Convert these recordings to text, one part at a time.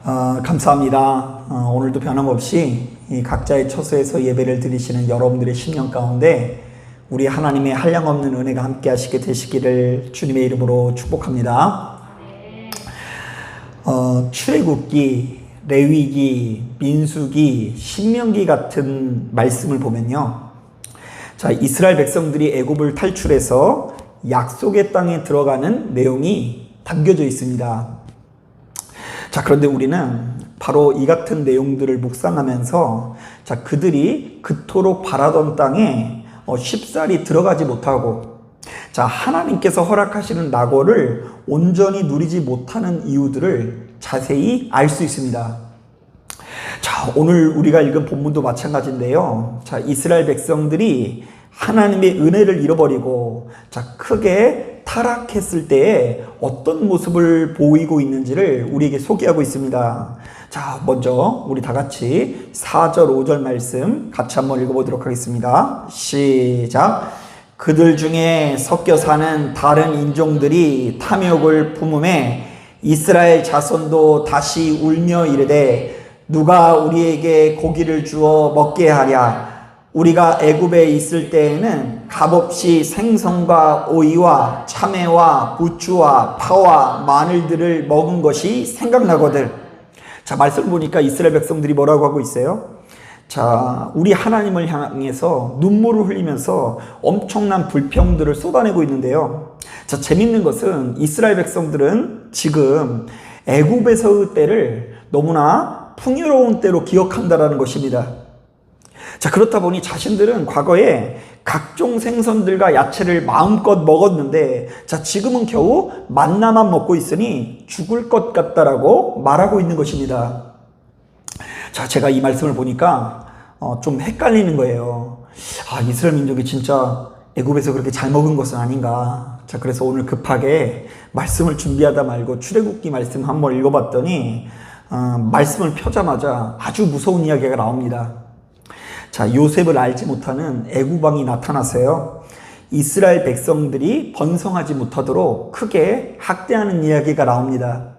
감사합니다. 오늘도 변함없이 이 각자의 처소에서 예배를 드리시는 여러분들의 심령 가운데 우리 하나님의 한량없는 은혜가 함께 하시게 되시기를 주님의 이름으로 축복합니다. 출애굽기, 레위기, 민수기, 신명기 같은 말씀을 보면요. 자, 이스라엘 백성들이 애굽을 탈출해서 약속의 땅에 들어가는 내용이 담겨져 있습니다. 자, 그런데 우리는 바로 이 같은 내용들을 묵상하면서 자, 그들이 그토록 바라던 땅에 쉽사리 들어가지 못하고 자, 하나님께서 허락하시는 낙원을 온전히 누리지 못하는 이유들을 자세히 알 수 있습니다. 자, 오늘 우리가 읽은 본문도 마찬가지인데요. 자, 이스라엘 백성들이 하나님의 은혜를 잃어버리고 자, 크게 타락했을 때에 어떤 모습을 보이고 있는지를 우리에게 소개하고 있습니다. 자, 먼저 우리 다 같이 4절, 5절 말씀 같이 한번 읽어보도록 하겠습니다. 시작. 그들 중에 섞여 사는 다른 인종들이 탐욕을 품음에 이스라엘 자손도 다시 울며 이르되 누가 우리에게 고기를 주어 먹게 하랴. 우리가 애굽에 있을 때에는 값없이 생선과 오이와 참외와 부추와 파와 마늘들을 먹은 것이 생각나거든. 자, 말씀 보니까 이스라엘 백성들이 뭐라고 하고 있어요? 자, 우리 하나님을 향해서 눈물을 흘리면서 엄청난 불평들을 쏟아내고 있는데요. 자, 재밌는 것은 이스라엘 백성들은 지금 애굽에서의 때를 너무나 풍요로운 때로 기억한다라는 것입니다. 자, 그렇다 보니 자신들은 과거에 각종 생선들과 야채를 마음껏 먹었는데 자, 지금은 겨우 만나만 먹고 있으니 죽을 것 같다라고 말하고 있는 것입니다. 자, 제가 이 말씀을 보니까 좀 헷갈리는 거예요. 아, 이스라엘 민족이 진짜 애굽에서 그렇게 잘 먹은 것은 아닌가. 자, 그래서 오늘 급하게 말씀을 준비하다 말고 출애굽기 말씀 한번 읽어봤더니 말씀을 펴자마자 아주 무서운 이야기가 나옵니다. 자, 요셉을 알지 못하는 애굽 왕이 나타나서요. 이스라엘 백성들이 번성하지 못하도록 크게 학대하는 이야기가 나옵니다.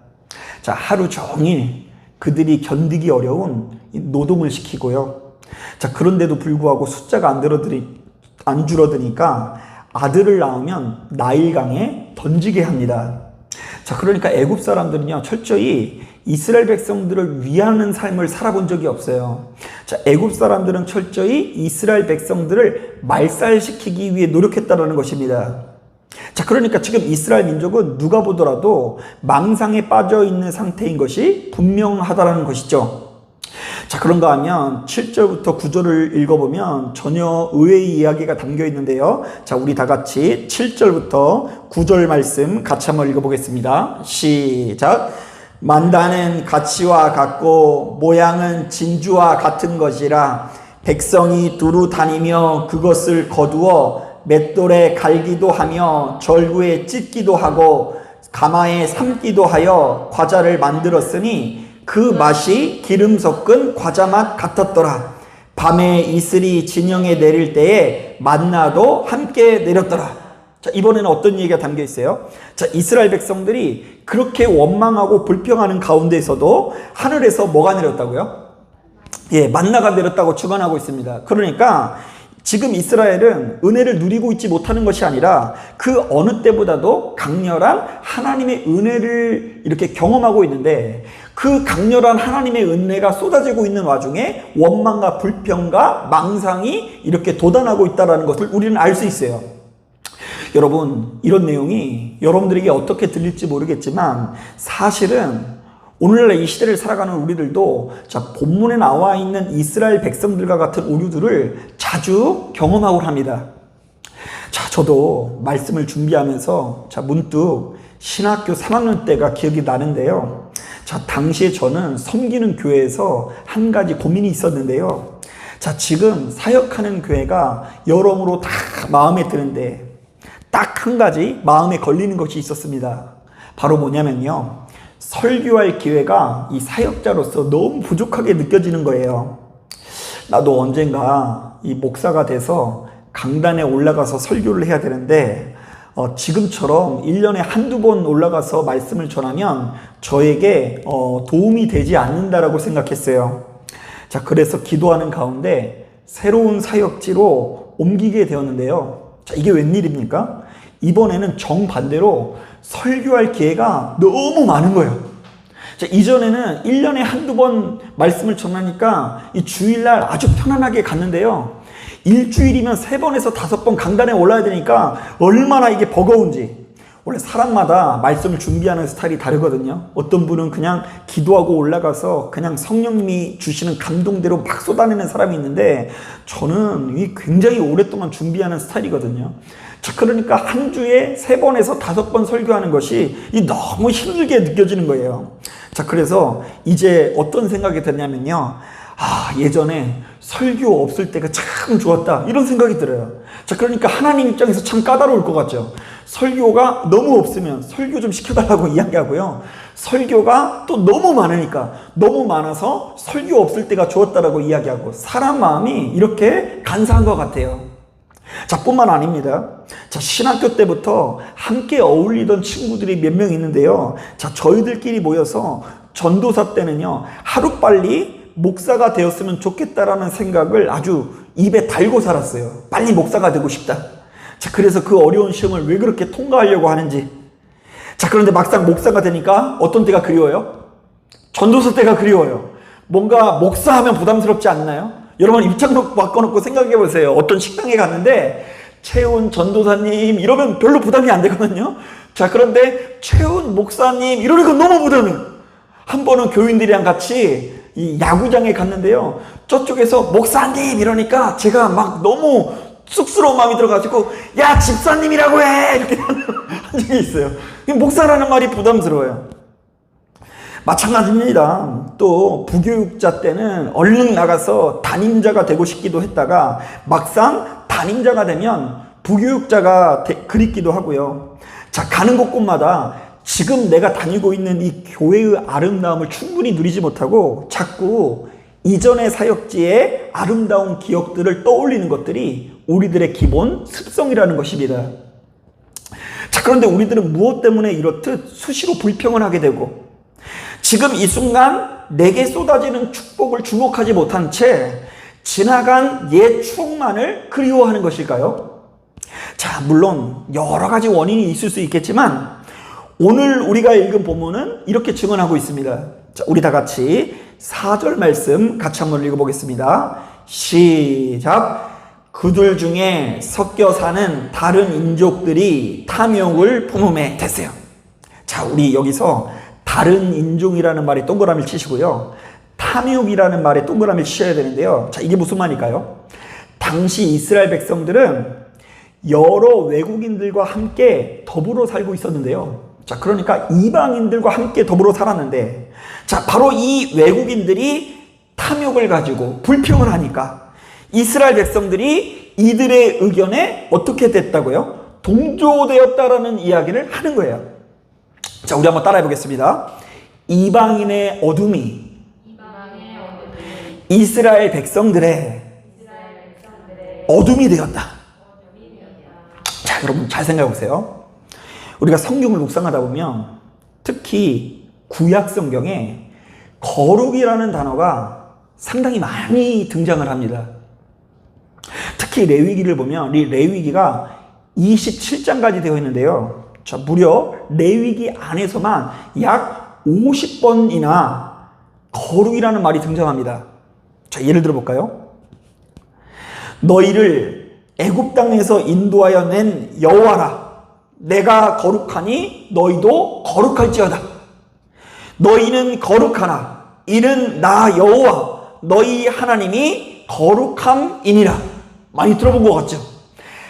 자, 하루 종일 그들이 견디기 어려운 노동을 시키고요. 자, 그런데도 불구하고 숫자가 안 줄어드니까 아들을 낳으면 나일강에 던지게 합니다. 자, 그러니까 애굽 사람들은요, 철저히 이스라엘 백성들을 위하는 삶을 살아본 적이 없어요. 자, 애굽 사람들은 철저히 이스라엘 백성들을 말살시키기 위해 노력했다는 것입니다. 자, 그러니까 지금 이스라엘 민족은 누가 보더라도 망상에 빠져 있는 상태인 것이 분명하다는 것이죠. 자, 그런가 하면 7절부터 9절을 읽어보면 전혀 의외의 이야기가 담겨 있는데요. 자, 우리 다 같이 7절부터 9절 말씀 같이 한번 읽어보겠습니다. 시작. 만다는 가치와 같고 모양은 진주와 같은 것이라 백성이 두루 다니며 그것을 거두어 맷돌에 갈기도 하며 절구에 찢기도 하고 가마에 삶기도 하여 과자를 만들었으니 그 맛이 기름 섞은 과자 맛 같았더라. 밤에 이슬이 진영에 내릴 때에 만나도 함께 내렸더라. 자, 이번에는 어떤 얘기가 담겨 있어요? 자, 이스라엘 백성들이 그렇게 원망하고 불평하는 가운데에서도 하늘에서 뭐가 내렸다고요? 예, 만나가 내렸다고 주관하고 있습니다. 그러니까 지금 이스라엘은 은혜를 누리고 있지 못하는 것이 아니라 그 어느 때보다도 강렬한 하나님의 은혜를 이렇게 경험하고 있는데 그 강렬한 하나님의 은혜가 쏟아지고 있는 와중에 원망과 불평과 망상이 이렇게 돋아나고 있다는 것을 우리는 알 수 있어요. 여러분, 이런 내용이 여러분들에게 어떻게 들릴지 모르겠지만 사실은 오늘날 이 시대를 살아가는 우리들도 자, 본문에 나와 있는 이스라엘 백성들과 같은 오류들을 자주 경험하고 합니다. 자, 저도 말씀을 준비하면서 자, 문득 신학교 3학년 때가 기억이 나는데요. 자, 당시에 저는 섬기는 교회에서 한 가지 고민이 있었는데요. 자, 지금 사역하는 교회가 여러모로 다 마음에 드는데 딱 한 가지 마음에 걸리는 것이 있었습니다. 바로 뭐냐면요. 설교할 기회가 이 사역자로서 너무 부족하게 느껴지는 거예요. 나도 언젠가 이 목사가 돼서 강단에 올라가서 설교를 해야 되는데 지금처럼 1년에 한두 번 올라가서 말씀을 전하면 저에게 도움이 되지 않는다라고 생각했어요. 자, 그래서 기도하는 가운데 새로운 사역지로 옮기게 되었는데요. 자, 이게 웬일입니까? 이번에는 정반대로 설교할 기회가 너무 많은 거예요. 자, 이전에는 1년에 한두 번 말씀을 전하니까 이 주일날 아주 편안하게 갔는데요. 일주일이면 3번에서 5번 강단에 올라야 되니까 얼마나 이게 버거운지. 원래 사람마다 말씀을 준비하는 스타일이 다르거든요. 어떤 분은 그냥 기도하고 올라가서 그냥 성령님이 주시는 감동대로 막 쏟아내는 사람이 있는데 저는 굉장히 오랫동안 준비하는 스타일이거든요. 자, 그러니까 한 주에 3번에서 5번 설교하는 것이 너무 힘들게 느껴지는 거예요. 자, 그래서 이제 어떤 생각이 드냐면요. 예전에 설교 없을 때가 참 좋았다, 이런 생각이 들어요. 자, 그러니까 하나님 입장에서 참 까다로울 것 같죠. 설교가 너무 없으면 설교 좀 시켜달라고 이야기하고요. 설교가 또 너무 많으니까 너무 많아서 설교 없을 때가 좋았다라고 이야기하고, 사람 마음이 이렇게 간사한 것 같아요. 자, 뿐만 아닙니다. 자, 신학교 때부터 함께 어울리던 친구들이 몇 명 있는데요. 자, 저희들끼리 모여서 전도사 때는요, 하루빨리 목사가 되었으면 좋겠다라는 생각을 아주 입에 달고 살았어요. 빨리 목사가 되고 싶다. 자, 그래서 그 어려운 시험을 왜 그렇게 통과하려고 하는지. 자, 그런데 막상 목사가 되니까 어떤 때가 그리워요? 전도사 때가 그리워요. 뭔가 목사하면 부담스럽지 않나요? 여러분 입장록 바꿔놓고 생각해 보세요. 어떤 식당에 갔는데 최훈 전도사님 이러면 별로 부담이 안 되거든요. 자, 그런데 최훈 목사님 이러니까 너무 부담해요. 한 번은 교인들이랑 같이 이 야구장에 갔는데요. 저쪽에서 목사님 이러니까 제가 막 너무 쑥스러운 마음이 들어가지고 야, 집사님이라고 해! 이렇게 한 적이 있어요. 목사라는 말이 부담스러워요. 마찬가지입니다. 또 부교육자 때는 얼른 나가서 담임자가 되고 싶기도 했다가 막상 담임자가 되면 부교육자가 그립기도 하고요. 자, 가는 곳곳마다 지금 내가 다니고 있는 이 교회의 아름다움을 충분히 누리지 못하고 자꾸 이전의 사역지의 아름다운 기억들을 떠올리는 것들이 우리들의 기본 습성이라는 것입니다. 자, 그런데 우리들은 무엇 때문에 이렇듯 수시로 불평을 하게 되고 지금 이 순간 내게 쏟아지는 축복을 주목하지 못한 채 지나간 옛 추억만을 그리워하는 것일까요? 자, 물론 여러 가지 원인이 있을 수 있겠지만 오늘 우리가 읽은 본문은 이렇게 증언하고 있습니다. 자, 우리 다 같이 4절 말씀 같이 한번 읽어보겠습니다. 시작. 그들 중에 섞여 사는 다른 인족들이 탐욕을 품음에 됐어요. 자, 우리 여기서 다른 인종이라는 말에 동그라미를 치시고요. 탐욕이라는 말에 동그라미를 치셔야 되는데요. 자, 이게 무슨 말일까요? 당시 이스라엘 백성들은 여러 외국인들과 함께 더불어 살고 있었는데요. 자, 그러니까 이방인들과 함께 더불어 살았는데, 자, 바로 이 외국인들이 탐욕을 가지고 불평을 하니까 이스라엘 백성들이 이들의 의견에 어떻게 됐다고요? 동조되었다라는 이야기를 하는 거예요. 자, 우리 한번 따라해 보겠습니다. 이방인의 어둠이 이스라엘 백성들의 어둠이 되었다. 자, 여러분 잘 생각해 보세요. 우리가 성경을 묵상하다 보면 특히 구약 성경에 거룩이라는 단어가 상당히 많이 등장을 합니다. 특히 레위기를 보면 이 레위기가 27장까지 되어 있는데요. 자, 무려 레위기 안에서만 약 50번이나 거룩이라는 말이 등장합니다. 자, 예를 들어 볼까요? 너희를 애굽 땅에서 인도하여 낸 여호와라. 내가 거룩하니 너희도 거룩할지어다. 너희는 거룩하나 이는 나 여호와 너희 하나님이 거룩함이니라. 많이 들어본 것 같죠?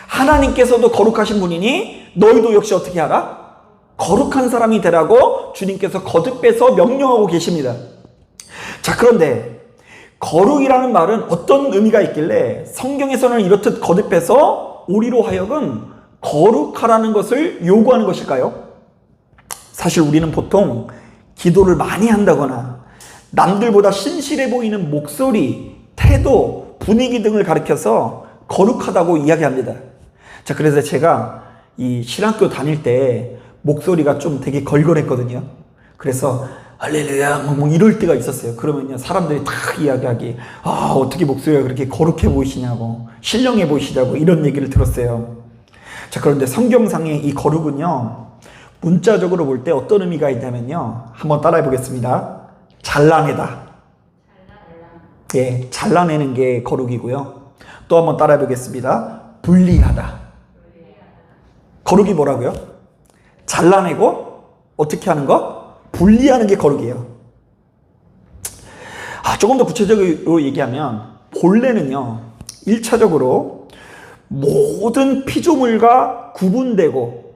하나님께서도 거룩하신 분이니 너희도 역시 어떻게 하라? 거룩한 사람이 되라고 주님께서 거듭해서 명령하고 계십니다. 자, 그런데 거룩이라는 말은 어떤 의미가 있길래 성경에서는 이렇듯 거듭해서 우리로 하여금 거룩하라는 것을 요구하는 것일까요? 사실 우리는 보통 기도를 많이 한다거나 남들보다 신실해 보이는 목소리, 태도, 분위기 등을 가리켜서 거룩하다고 이야기합니다. 자, 그래서 제가 이 신학교 다닐 때 목소리가 좀 되게 걸걸했거든요. 그래서 할렐루야 뭐 이럴 때가 있었어요. 그러면요 사람들이 다 이야기하기 어떻게 목소리가 그렇게 거룩해 보이시냐고 신령해 보이시냐고 이런 얘기를 들었어요. 자, 그런데 성경상의 이 거룩은요 문자적으로 볼 때 어떤 의미가 있냐면요 한번 따라해 보겠습니다. 잘라내다. 예, 잘라내는 게 거룩이고요. 또 한번 따라해 보겠습니다. 분리하다. 거룩이 뭐라고요? 잘라내고 어떻게 하는 거? 분리하는 게 거룩이에요. 조금 더 구체적으로 얘기하면 본래는요 1차적으로 모든 피조물과 구분되고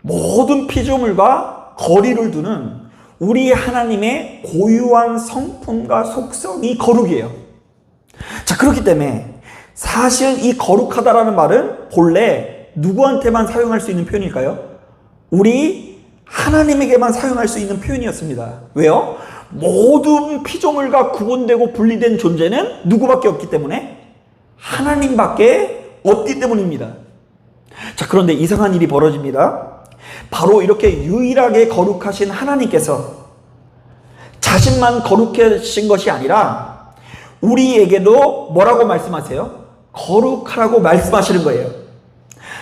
모든 피조물과 거리를 두는 우리 하나님의 고유한 성품과 속성이 거룩이에요. 자, 그렇기 때문에 사실 이 거룩하다라는 말은 본래 누구한테만 사용할 수 있는 표현일까요? 우리 하나님에게만 사용할 수 있는 표현이었습니다. 왜요? 모든 피조물과 구분되고 분리된 존재는 누구밖에 없기 때문에 하나님밖에 없기 때문입니다. 자, 그런데 이상한 일이 벌어집니다. 바로 이렇게 유일하게 거룩하신 하나님께서 자신만 거룩하신 것이 아니라 우리에게도 뭐라고 말씀하세요? 거룩하라고 말씀하시는 거예요.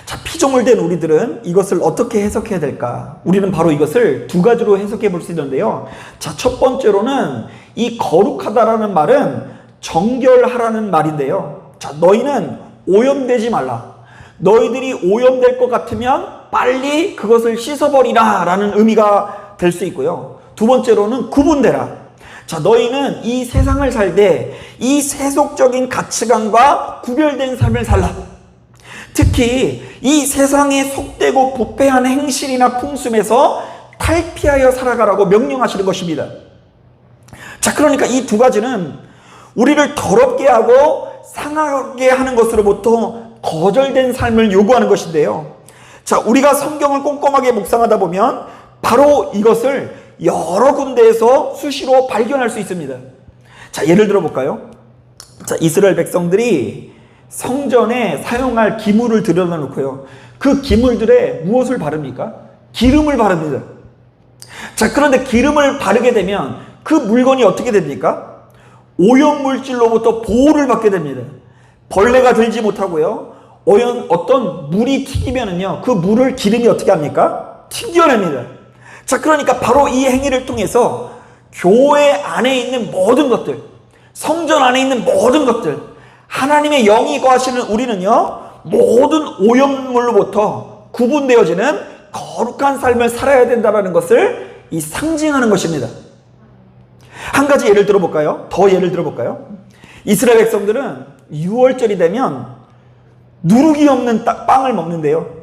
자, 피조물 된 우리들은 이것을 어떻게 해석해야 될까? 우리는 바로 이것을 두 가지로 해석해 볼 수 있는데요. 자, 첫 번째로는 이 거룩하다라는 말은 정결하라는 말인데요. 자, 너희는 오염되지 말라. 너희들이 오염될 것 같으면 빨리 그것을 씻어버리라 라는 의미가 될 수 있고요. 두 번째로는 구분되라. 자, 너희는 이 세상을 살되 이 세속적인 가치관과 구별된 삶을 살라. 특히 이 세상에 속되고 부패한 행실이나 풍습에서 탈피하여 살아가라고 명령하시는 것입니다. 자, 그러니까 이 두 가지는 우리를 더럽게 하고 상하게 하는 것으로부터 거절된 삶을 요구하는 것인데요. 자, 우리가 성경을 꼼꼼하게 묵상하다 보면 바로 이것을 여러 군데에서 수시로 발견할 수 있습니다. 자, 예를 들어 볼까요? 자, 이스라엘 백성들이 성전에 사용할 기물을 들여다 놓고요. 그 기물들에 무엇을 바릅니까? 기름을 바릅니다. 자, 그런데 기름을 바르게 되면 그 물건이 어떻게 됩니까? 오염물질로부터 보호를 받게 됩니다. 벌레가 들지 못하고요. 어떤 물이 튀기면은요, 그 물을 기름이 어떻게 합니까? 튕겨냅니다. 자, 그러니까 바로 이 행위를 통해서 교회 안에 있는 모든 것들, 성전 안에 있는 모든 것들, 하나님의 영이 거하시는 우리는요, 모든 오염물로부터 구분되어지는 거룩한 삶을 살아야 된다는 것을 이 상징하는 것입니다. 한 가지 예를 들어볼까요? 더 예를 들어볼까요? 이스라엘 백성들은 6월절이 되면 누룩이 없는 빵을 먹는데요.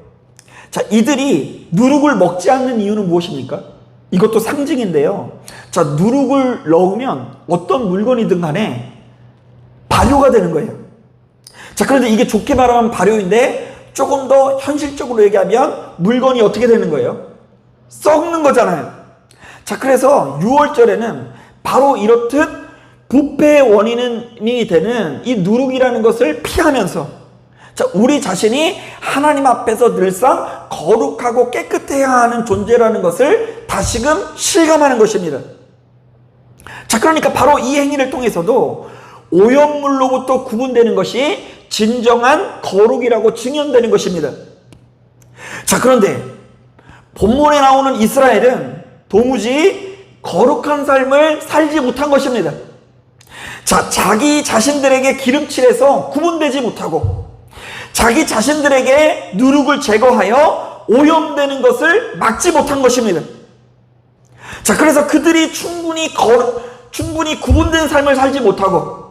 자, 이들이 누룩을 먹지 않는 이유는 무엇입니까? 이것도 상징인데요. 자, 누룩을 넣으면 어떤 물건이든 간에 발효가 되는 거예요. 자, 그런데 이게 좋게 말하면 발효인데 조금 더 현실적으로 얘기하면 물건이 어떻게 되는 거예요? 썩는 거잖아요. 자, 그래서 6월절에는 바로 이렇듯 부패의 원인이 되는 이 누룩이라는 것을 피하면서, 자, 우리 자신이 하나님 앞에서 늘상 거룩하고 깨끗해야 하는 존재라는 것을 다시금 실감하는 것입니다. 자, 그러니까 바로 이 행위를 통해서도 오염물로부터 구분되는 것이 진정한 거룩이라고 증언되는 것입니다. 자, 그런데 본문에 나오는 이스라엘은 도무지 거룩한 삶을 살지 못한 것입니다. 자, 자기 자신들에게 기름칠해서 구분되지 못하고 자기 자신들에게 누룩을 제거하여 오염되는 것을 막지 못한 것입니다. 자, 그래서 그들이 충분히 구분된 삶을 살지 못하고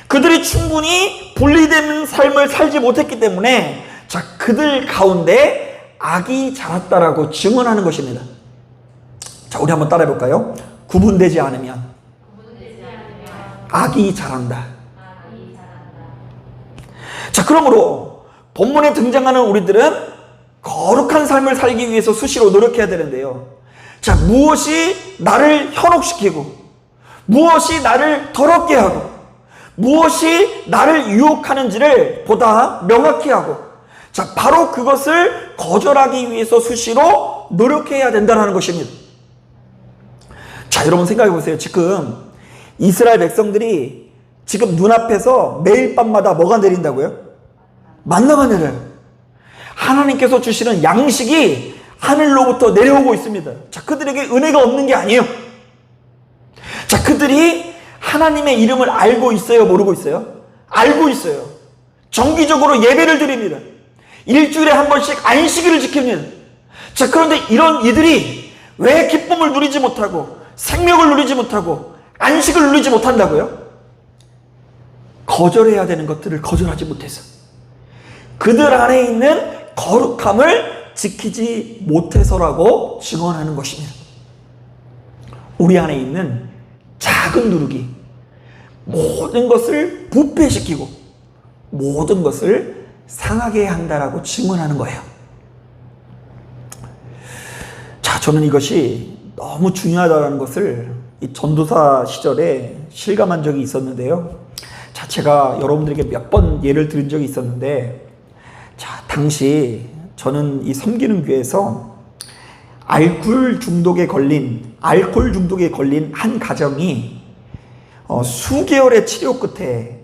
그들이 충분히 분리된 삶을 살지 못했기 때문에, 자, 그들 가운데 악이 자랐다라고 증언하는 것입니다. 자, 우리 한번 따라해 볼까요? 구분되지 않으면 악이 자란다. 자, 그러므로 본문에 등장하는 우리들은 거룩한 삶을 살기 위해서 수시로 노력해야 되는데요. 자, 무엇이 나를 현혹시키고 무엇이 나를 더럽게 하고 무엇이 나를 유혹하는지를 보다 명확히 하고, 자, 바로 그것을 거절하기 위해서 수시로 노력해야 된다는 것입니다. 자, 여러분 생각해 보세요. 지금 이스라엘 백성들이 지금 눈앞에서 매일 밤마다 뭐가 내린다고요? 만나가 내려요. 하나님께서 주시는 양식이 하늘로부터 내려오고 있습니다. 자, 그들에게 은혜가 없는 게 아니에요. 자, 그들이 하나님의 이름을 알고 있어요? 모르고 있어요? 알고 있어요. 정기적으로 예배를 드립니다. 일주일에 한 번씩 안식일을 지킵니다. 자, 그런데 이런 이들이 왜 기쁨을 누리지 못하고 생명을 누리지 못하고 안식을 누리지 못한다고요? 거절해야 되는 것들을 거절하지 못해서, 그들 안에 있는 거룩함을 지키지 못해서라고 증언하는 것입니다. 우리 안에 있는 작은 누룩이 모든 것을 부패시키고 모든 것을 상하게 한다라고 증언하는 거예요. 자, 저는 이것이 너무 중요하다는 것을 이 전도사 시절에 실감한 적이 있었는데요. 자, 제가 여러분들에게 몇 번 예를 들은 적이 있었는데, 자, 당시 저는 이 섬기는 교회에서 알코올 중독에 걸린 한 가정이 수개월의 치료 끝에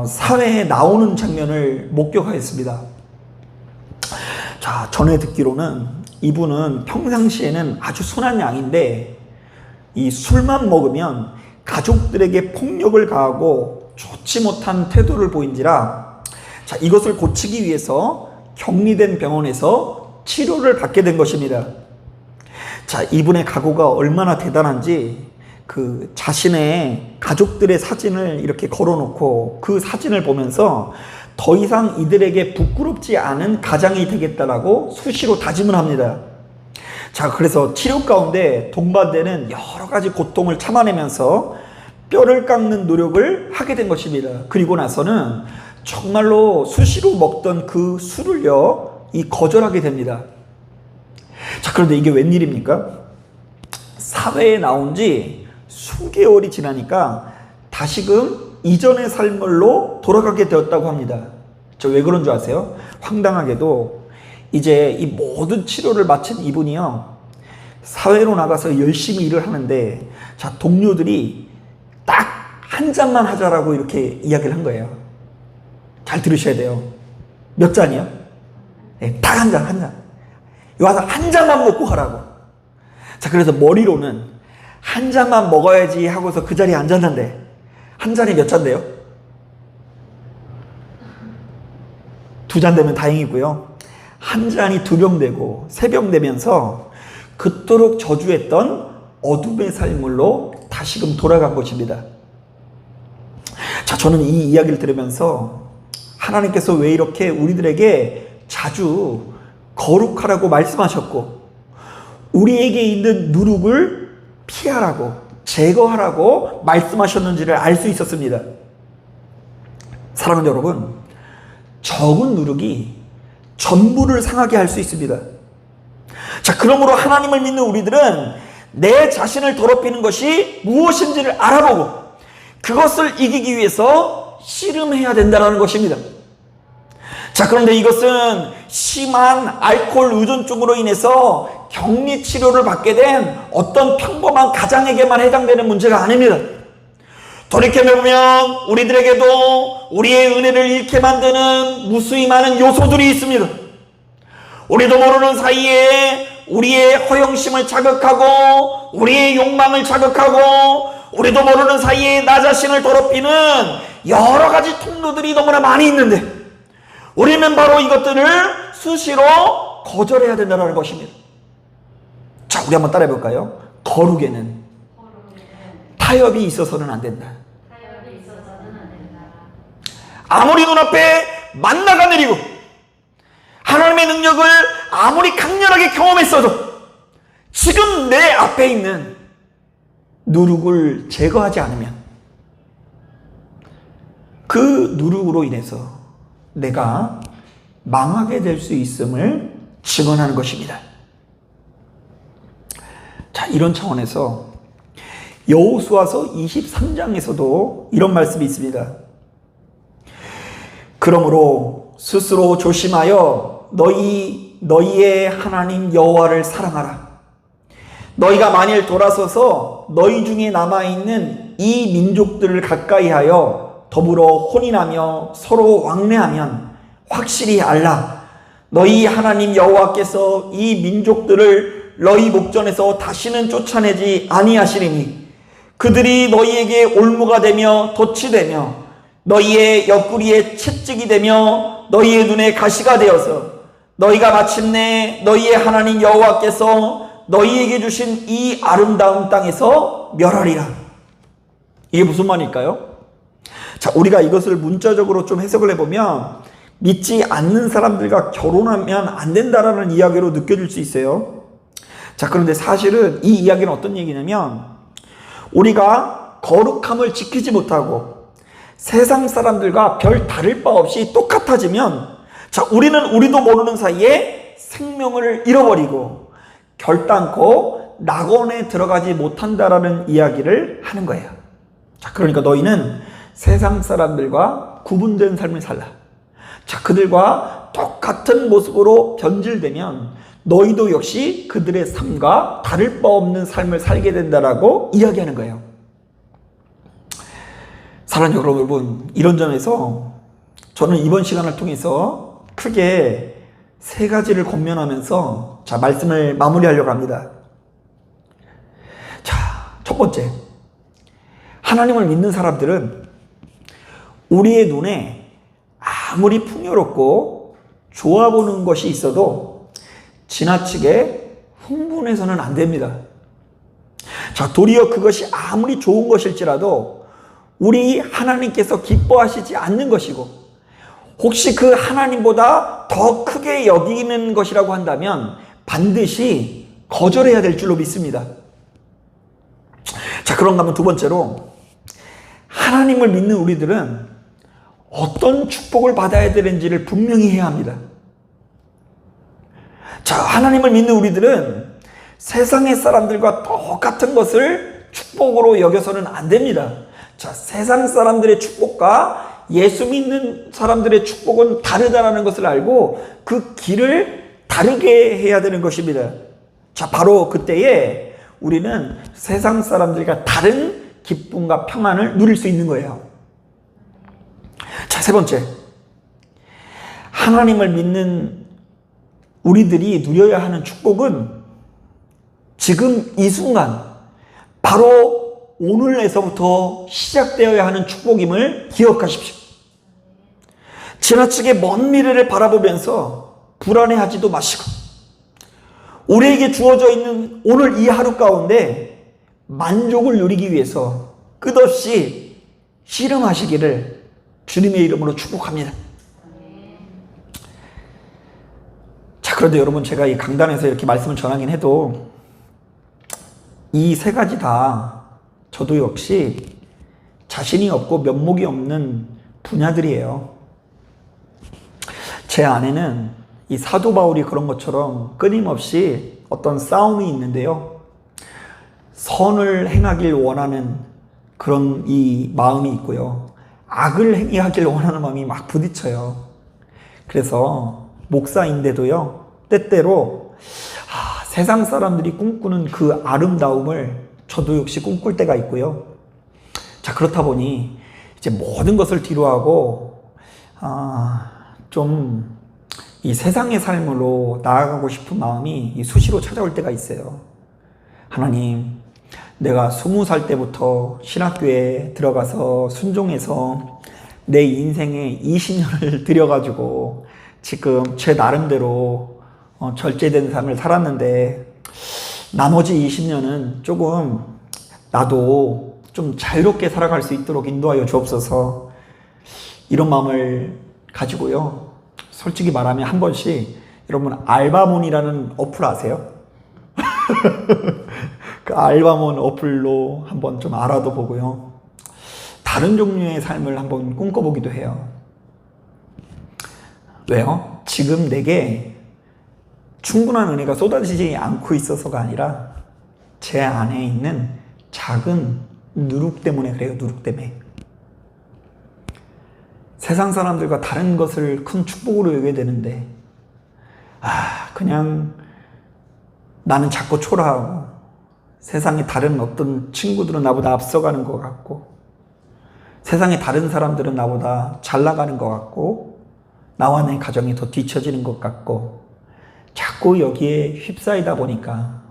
사회에 나오는 장면을 목격하였습니다. 자, 전에 듣기로는 이분은 평상시에는 아주 순한 양인데 이 술만 먹으면 가족들에게 폭력을 가하고 좋지 못한 태도를 보인지라, 자, 이것을 고치기 위해서 격리된 병원에서 치료를 받게 된 것입니다. 자, 이분의 각오가 얼마나 대단한지 그 자신의 가족들의 사진을 이렇게 걸어놓고 그 사진을 보면서 더 이상 이들에게 부끄럽지 않은 가장이 되겠다라고 수시로 다짐을 합니다. 자, 그래서 치료 가운데 동반되는 여러 가지 고통을 참아내면서 뼈를 깎는 노력을 하게 된 것입니다. 그리고 나서는 정말로 수시로 먹던 그 술을요, 거절하게 됩니다. 자, 그런데 이게 웬일입니까? 사회에 나온 지 수개월이 지나니까 다시금 이전의 삶으로 돌아가게 되었다고 합니다. 저 왜 그런 줄 아세요? 황당하게도 이제 이 모든 치료를 마친 이분이요, 사회로 나가서 열심히 일을 하는데, 자, 동료들이 딱 한 잔만 하자라고 이렇게 이야기를 한 거예요. 잘 들으셔야 돼요. 몇 잔이요? 네, 딱 한 잔. 와서 한 잔만 먹고 가라고. 자, 그래서 머리로는 한 잔만 먹어야지 하고서 그 자리에 앉았는데, 한 잔이 몇 잔데요? 2잔 되면 다행이고요. 한 잔이 2병 되고 3병 되면서 그토록 저주했던 어둠의 삶으로 다시금 돌아간 것입니다. 자, 저는 이 이야기를 들으면서 하나님께서 왜 이렇게 우리들에게 자주 거룩하라고 말씀하셨고 우리에게 있는 누룩을 피하라고, 제거하라고 말씀하셨는지를 알 수 있었습니다. 사랑하는 여러분, 적은 누룩이 전부를 상하게 할 수 있습니다. 자, 그러므로 하나님을 믿는 우리들은 내 자신을 더럽히는 것이 무엇인지를 알아보고 그것을 이기기 위해서 씨름해야 된다는 것입니다. 자, 그런데 이것은 심한 알코올 의존증으로 인해서 격리 치료를 받게 된 어떤 평범한 가장에게만 해당되는 문제가 아닙니다. 돌이켜보면 우리들에게도 우리의 은혜를 잃게 만드는 무수히 많은 요소들이 있습니다. 우리도 모르는 사이에 우리의 허영심을 자극하고 우리의 욕망을 자극하고 우리도 모르는 사이에 나 자신을 더럽히는 여러 가지 통로들이 너무나 많이 있는데 우리는 바로 이것들을 수시로 거절해야 된다는 것입니다. 자, 우리 한번 따라해 볼까요? 거룩에는 타협이 있어서는 안 된다. 아무리 눈앞에 만나가 내리고 하나님의 능력을 아무리 강렬하게 경험했어도 지금 내 앞에 있는 누룩을 제거하지 않으면 그 누룩으로 인해서 내가 망하게 될 수 있음을 증언하는 것입니다. 자, 이런 차원에서 여호수아서 23장에서도 이런 말씀이 있습니다. 그러므로 스스로 조심하여 너희의 하나님 여호와를 사랑하라. 너희가 만일 돌아서서 너희 중에 남아있는 이 민족들을 가까이하여 더불어 혼인하며 서로 왕래하면 확실히 알라. 너희 하나님 여호와께서 이 민족들을 너희 목전에서 다시는 쫓아내지 아니하시리니 그들이 너희에게 올무가 되며 돛이 되며 너희의 옆구리에 채찍이 되며 너희의 눈에 가시가 되어서 너희가 마침내 너희의 하나님 여호와께서 너희에게 주신 이 아름다운 땅에서 멸하리라. 이게 무슨 말일까요? 자, 우리가 이것을 문자적으로 좀 해석을 해보면 믿지 않는 사람들과 결혼하면 안 된다라는 이야기로 느껴질 수 있어요. 자, 그런데 사실은 이 이야기는 어떤 얘기냐면 우리가 거룩함을 지키지 못하고 세상 사람들과 별 다를 바 없이 똑같아지면 자, 우리도 모르는 사이에 생명을 잃어버리고 결단코 낙원에 들어가지 못한다라는 이야기를 하는 거예요. 자, 그러니까 너희는 세상 사람들과 구분된 삶을 살라. 자, 그들과 똑같은 모습으로 변질되면 너희도 역시 그들의 삶과 다를 바 없는 삶을 살게 된다라고 이야기하는 거예요. 사랑하는 여러분, 이런 점에서 저는 이번 시간을 통해서 크게 세 가지를 권면하면서 자, 말씀을 마무리하려고 합니다. 자, 첫 번째, 하나님을 믿는 사람들은 우리의 눈에 아무리 풍요롭고 좋아 보는 것이 있어도 지나치게 흥분해서는 안 됩니다. 자, 도리어 그것이 아무리 좋은 것일지라도 우리 하나님께서 기뻐하시지 않는 것이고 혹시 그 하나님보다 더 크게 여기는 것이라고 한다면 반드시 거절해야 될 줄로 믿습니다. 자, 그런가 하면 두 번째로 하나님을 믿는 우리들은 어떤 축복을 받아야 되는지를 분명히 해야 합니다. 자, 하나님을 믿는 우리들은 세상의 사람들과 똑같은 것을 축복으로 여겨서는 안 됩니다. 자, 세상 사람들의 축복과 예수 믿는 사람들의 축복은 다르다라는 것을 알고 그 길을 다르게 해야 되는 것입니다. 자, 바로 그때에 우리는 세상 사람들과 다른 기쁨과 평안을 누릴 수 있는 거예요. 자, 세 번째, 하나님을 믿는 우리들이 누려야 하는 축복은 지금 이 순간 바로 오늘에서부터 시작되어야 하는 축복임을 기억하십시오. 지나치게 먼 미래를 바라보면서 불안해하지도 마시고 우리에게 주어져 있는 오늘 이 하루 가운데 만족을 누리기 위해서 끝없이 씨름하시기를 주님의 이름으로 축복합니다. 자, 그런데 여러분, 제가 이 강단에서 이렇게 말씀을 전하긴 해도 이 세 가지 다 저도 역시 자신이 없고 면목이 없는 분야들이에요. 제 안에는 이 사도 바울이 그런 것처럼 끊임없이 어떤 싸움이 있는데요. 선을 행하길 원하는 그런 이 마음이 있고요. 악을 행하길 원하는 마음이 막 부딪혀요. 그래서 목사인데도요, 때때로 세상 사람들이 꿈꾸는 그 아름다움을 저도 역시 꿈꿀 때가 있고요. 자, 그렇다 보니 이제 모든 것을 뒤로하고 좀 이 세상의 삶으로 나아가고 싶은 마음이 수시로 찾아올 때가 있어요. 하나님, 내가 20살 때부터 신학교에 들어가서 순종해서 내 인생에 20년을 들여가지고 지금 제 나름대로 절제된 삶을 살았는데 나머지 20년은 조금 나도 좀 자유롭게 살아갈 수 있도록 인도하여 주옵소서. 이런 마음을 가지고요. 솔직히 말하면 한 번씩 여러분 알바몬이라는 어플 아세요? 그 알바몬 어플로 한번 좀 알아도 보고요. 다른 종류의 삶을 한번 꿈꿔보기도 해요. 왜요? 지금 내게 충분한 은혜가 쏟아지지 않고 있어서가 아니라 제 안에 있는 작은 누룩 때문에 그래요. 누룩 때문에. 세상 사람들과 다른 것을 큰 축복으로 여겨야 되는데, 그냥 나는 자꾸 초라하고, 세상에 다른 어떤 친구들은 나보다 앞서가는 것 같고, 세상에 다른 사람들은 나보다 잘 나가는 것 같고, 나와 내 가정이 더 뒤처지는 것 같고, 자꾸 여기에 휩싸이다 보니까,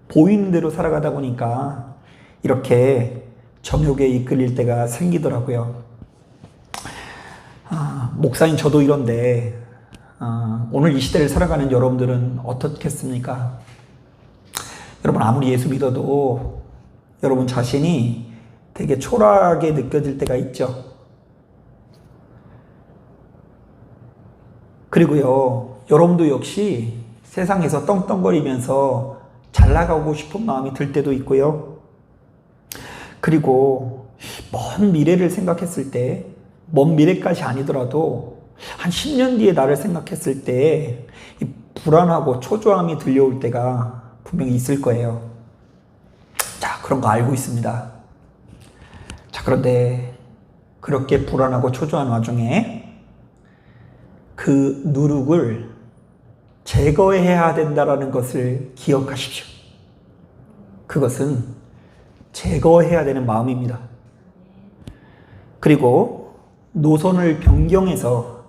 보이는 대로 살아가다 보니까 이렇게 정욕에 이끌릴 때가 생기더라고요. 목사인 저도 이런데 오늘 이 시대를 살아가는 여러분들은 어떻겠습니까? 여러분 아무리 예수 믿어도 여러분 자신이 되게 초라하게 느껴질 때가 있죠. 그리고요, 여러분도 역시 세상에서 떵떵거리면서 잘 나가고 싶은 마음이 들 때도 있고요. 그리고 먼 미래를 생각했을 때, 먼 미래까지 아니더라도 한 10년 뒤에 나를 생각했을 때 이 불안하고 초조함이 들려올 때가 분명히 있을 거예요. 자, 그런 거 알고 있습니다. 자, 그런데 그렇게 불안하고 초조한 와중에 그 누룩을 제거해야 된다는 것을 기억하십시오. 그것은 제거해야 되는 마음입니다. 그리고 노선을 변경해서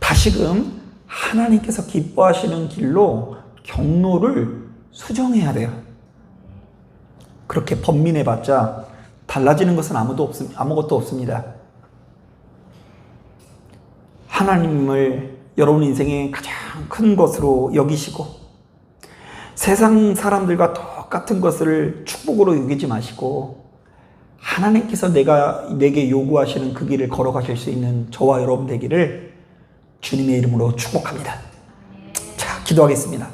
다시금 하나님께서 기뻐하시는 길로 경로를 수정해야 돼요. 그렇게 번민해봤자 달라지는 것은 아무것도 없습니다. 하나님을 여러분 인생의 가장 큰 것으로 여기시고 세상 사람들과 똑같은 것을 축복으로 여기지 마시고 하나님께서 내게 요구하시는 그 길을 걸어가실 수 있는 저와 여러분 되기를 주님의 이름으로 축복합니다. 자, 기도하겠습니다.